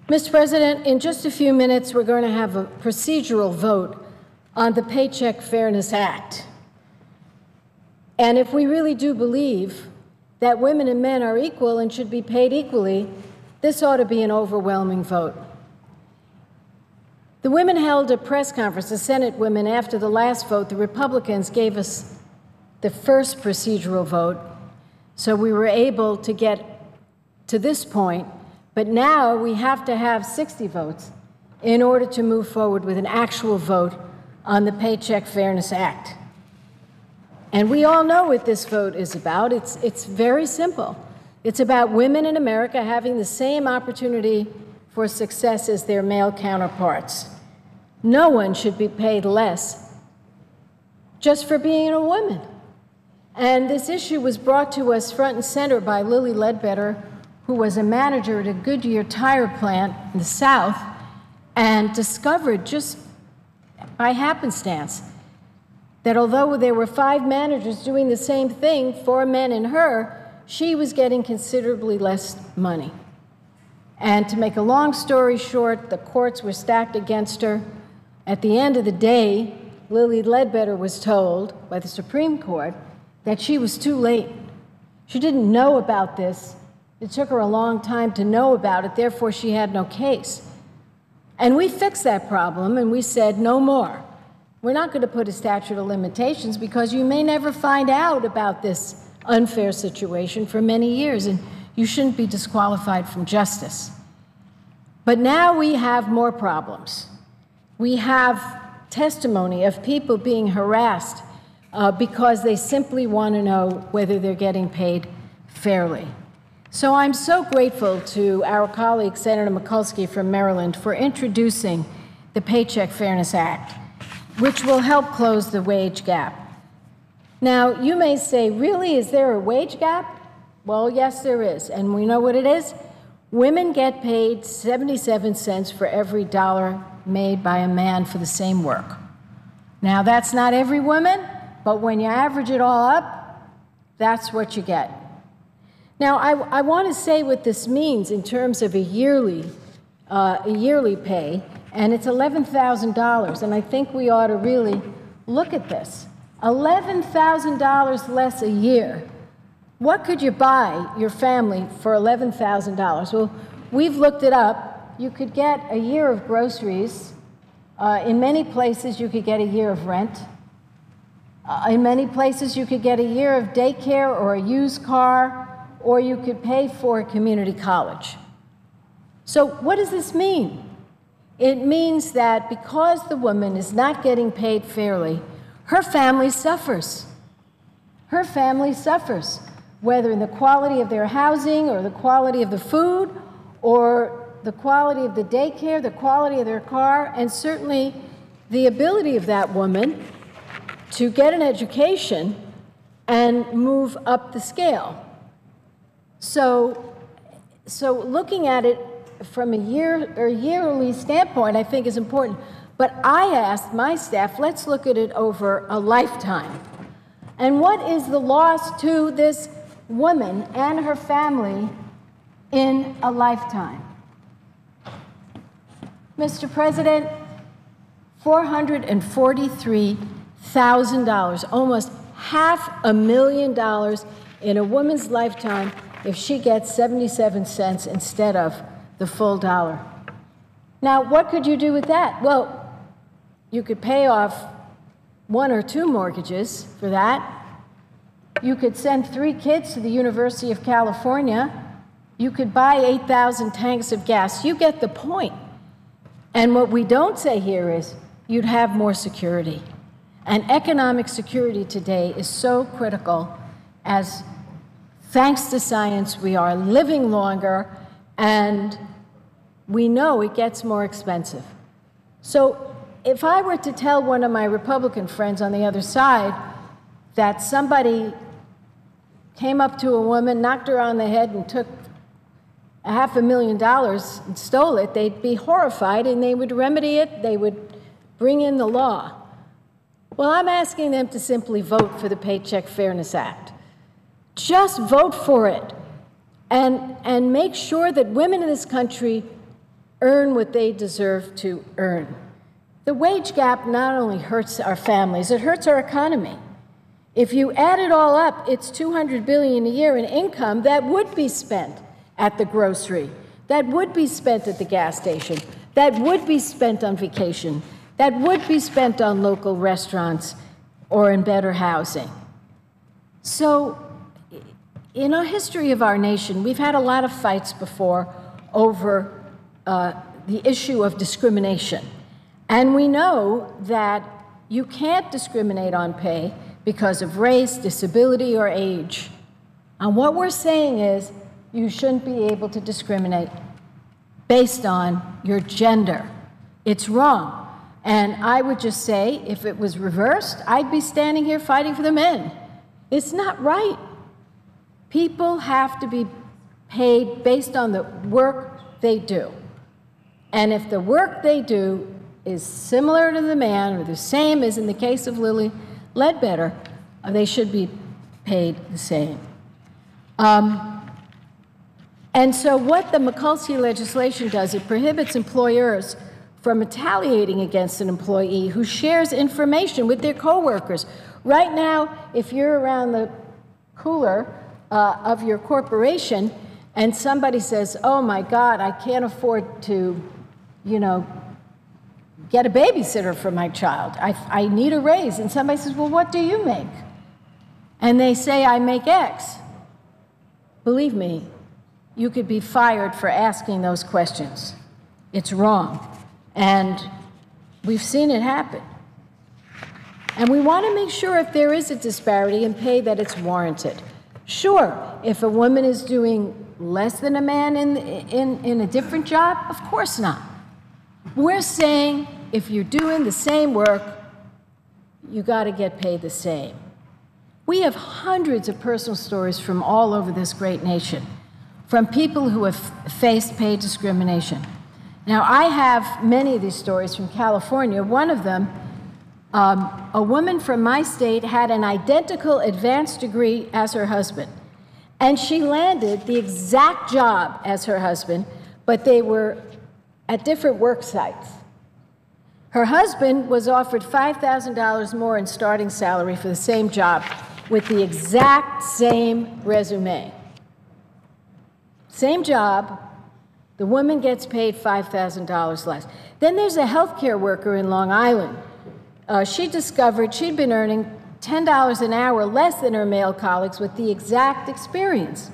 Mr. President, in just a few minutes, we're going to have a procedural vote on the Paycheck Fairness Act. And if we really do believe that women and men are equal and should be paid equally, this ought to be an overwhelming vote. The women held a press conference, the Senate women, after the last vote. The Republicans gave us the first procedural vote, so we were able to get to this point. But now we have to have 60 votes in order to move forward with an actual vote on the Paycheck Fairness Act. And we all know what this vote is about. It's very simple. It's about women in America having the same opportunity for success as their male counterparts. No one should be paid less just for being a woman. And this issue was brought to us front and center by Lilly Ledbetter, who was a manager at a Goodyear tire plant in the South, and discovered just by happenstance that although there were 5 managers doing the same thing, 4 men and her, she was getting considerably less money. And to make a long story short, the courts were stacked against her. At the end of the day, Lilly Ledbetter was told by the Supreme Court that she was too late. She didn't know about this. It took her a long time to know about it, therefore she had no case. And we fixed that problem, and we said no more. We're not going to put a statute of limitations because you may never find out about this unfair situation for many years, and you shouldn't be disqualified from justice. But now we have more problems. We have testimony of people being harassed because they simply want to know whether they're getting paid fairly. So I'm so grateful to our colleague, Senator Mikulski from Maryland, for introducing the Paycheck Fairness Act, which will help close the wage gap. Now, you may say, really, is there a wage gap? Well, yes, there is, and we know what it is. Women get paid 77 cents for every dollar made by a man for the same work. Now, that's not every woman, but when you average it all up, that's what you get. Now, I want to say what this means in terms of a yearly pay, and it's $11,000, and I think we ought to really look at this. $11,000 less a year. What could you buy your family for $11,000? Well, we've looked it up. You could get a year of groceries. In many places, you could get a year of rent. In many places, you could get a year of daycare or a used car, or you could pay for a community college. So what does this mean? It means that because the woman is not getting paid fairly, her family suffers. Her family suffers, whether in the quality of their housing or the quality of the food or the quality of the daycare, the quality of their car, and certainly the ability of that woman to get an education and move up the scale. So looking at it from a yearly standpoint, I think is important. But I asked my staff, let's look at it over a lifetime. And what is the loss to this woman and her family in a lifetime? Mr. President, $443,000, almost $500,000 in a woman's lifetime if she gets 77 cents instead of the full dollar. Now, what could you do with that? Well, you could pay off 1 or 2 mortgages for that. You could send 3 kids to the University of California. You could buy 8,000 tanks of gas. You get the point. And what we don't say here is you'd have more security. And economic security today is so critical as, thanks to science, we are living longer, and we know it gets more expensive. So if I were to tell one of my Republican friends on the other side that somebody came up to a woman, knocked her on the head, and took $500,000 and stole it, they'd be horrified, and they would remedy it. They would bring in the law. Well, I'm asking them to simply vote for the Paycheck Fairness Act. Just vote for it and make sure that women in this country earn what they deserve to earn. The wage gap not only hurts our families, it hurts our economy. If you add it all up, it's $200 billion a year in income that would be spent at the grocery, that would be spent at the gas station, that would be spent on vacation, that would be spent on local restaurants or in better housing. So in our history of our nation, we've had a lot of fights before over the issue of discrimination. And we know that you can't discriminate on pay because of race, disability, or age. And what we're saying is you shouldn't be able to discriminate based on your gender. It's wrong. And I would just say, if it was reversed, I'd be standing here fighting for the men. It's not right. People have to be paid based on the work they do. And if the work they do is similar to the man, or the same as in the case of Lilly Ledbetter, they should be paid the same. And so what the Mikulski legislation does, it prohibits employers from retaliating against an employee who shares information with their coworkers. Right now, if you're around the cooler of your corporation and somebody says, oh my God, I can't afford to, get a babysitter for my child. I need a raise. And somebody says, well, what do you make? And they say, I make X. Believe me, you could be fired for asking those questions. It's wrong. And we've seen it happen. And we want to make sure if there is a disparity in pay that it's warranted. Sure, if a woman is doing less than a man in a different job, of course not. We're saying if you're doing the same work, you got to get paid the same. We have hundreds of personal stories from all over this great nation, from people who have faced pay discrimination. Now, I have many of these stories from California. One of them, a woman from my state had an identical advanced degree as her husband, and she landed the exact job as her husband, but they were at different work sites. Her husband was offered $5,000 more in starting salary for the same job with the exact same resume. Same job, the woman gets paid $5,000 less. Then there's a healthcare worker in Long Island. She discovered she'd been earning $10 an hour less than her male colleagues with the exact experience.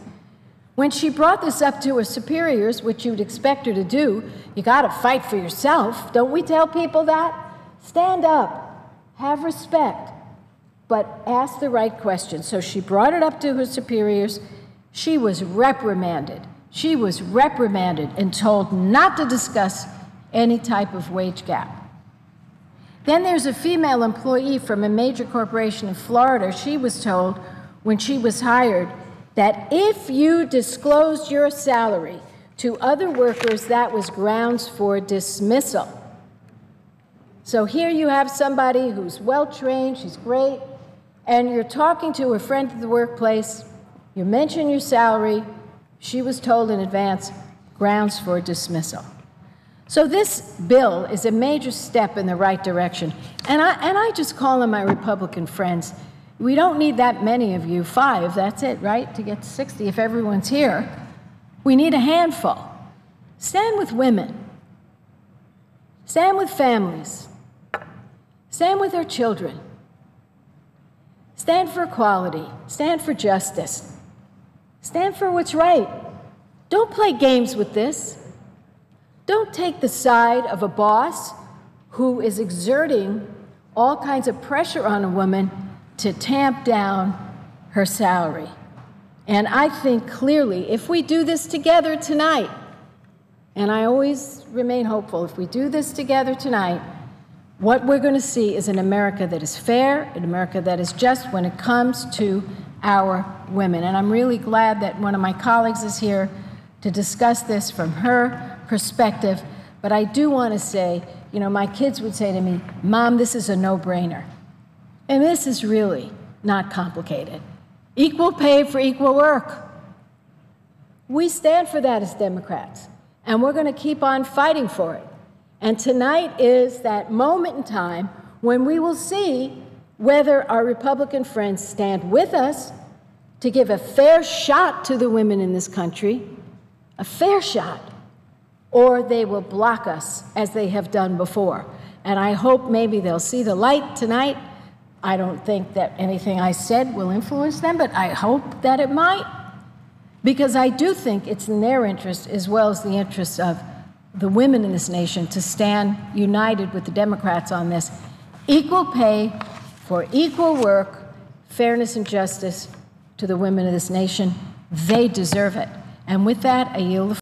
When she brought this up to her superiors, which you'd expect her to do, you got to fight for yourself. Don't we tell people that? Stand up, have respect, but ask the right questions. So she brought it up to her superiors. She was reprimanded. She was reprimanded and told not to discuss any type of wage gap. Then there's a female employee from a major corporation in Florida. She was told when she was hired that if you disclosed your salary to other workers, that was grounds for dismissal. So here you have somebody who's well-trained, she's great, and you're talking to a friend at the workplace, you mention your salary, she was told in advance, grounds for dismissal. So this bill is a major step in the right direction. And I just call on my Republican friends. We don't need that many of you, 5, that's it, right, to get to 60 if everyone's here. We need a handful. Stand with women. Stand with families. Stand with our children. Stand for equality. Stand for justice. Stand for what's right. Don't play games with this. Don't take the side of a boss who is exerting all kinds of pressure on a woman to tamp down her salary. And I think clearly, if we do this together tonight, and I always remain hopeful, if we do this together tonight, what we're going to see is an America that is fair, an America that is just when it comes to our women. And I'm really glad that one of my colleagues is here to discuss this from her perspective. But I do want to say, my kids would say to me, Mom, this is a no-brainer. And this is really not complicated. Equal pay for equal work. We stand for that as Democrats. and we're going to keep on fighting for it. And tonight is that moment in time when we will see whether our Republican friends stand with us to give a fair shot to the women in this country, a fair shot, or they will block us as they have done before. And I hope maybe they'll see the light tonight. I don't think that anything I said will influence them, but I hope that it might, because I do think it's in their interest as well as the interests of the women in this nation to stand united with the Democrats on this. Equal pay for equal work, fairness and justice to the women of this nation. They deserve it. And with that, I yield the floor.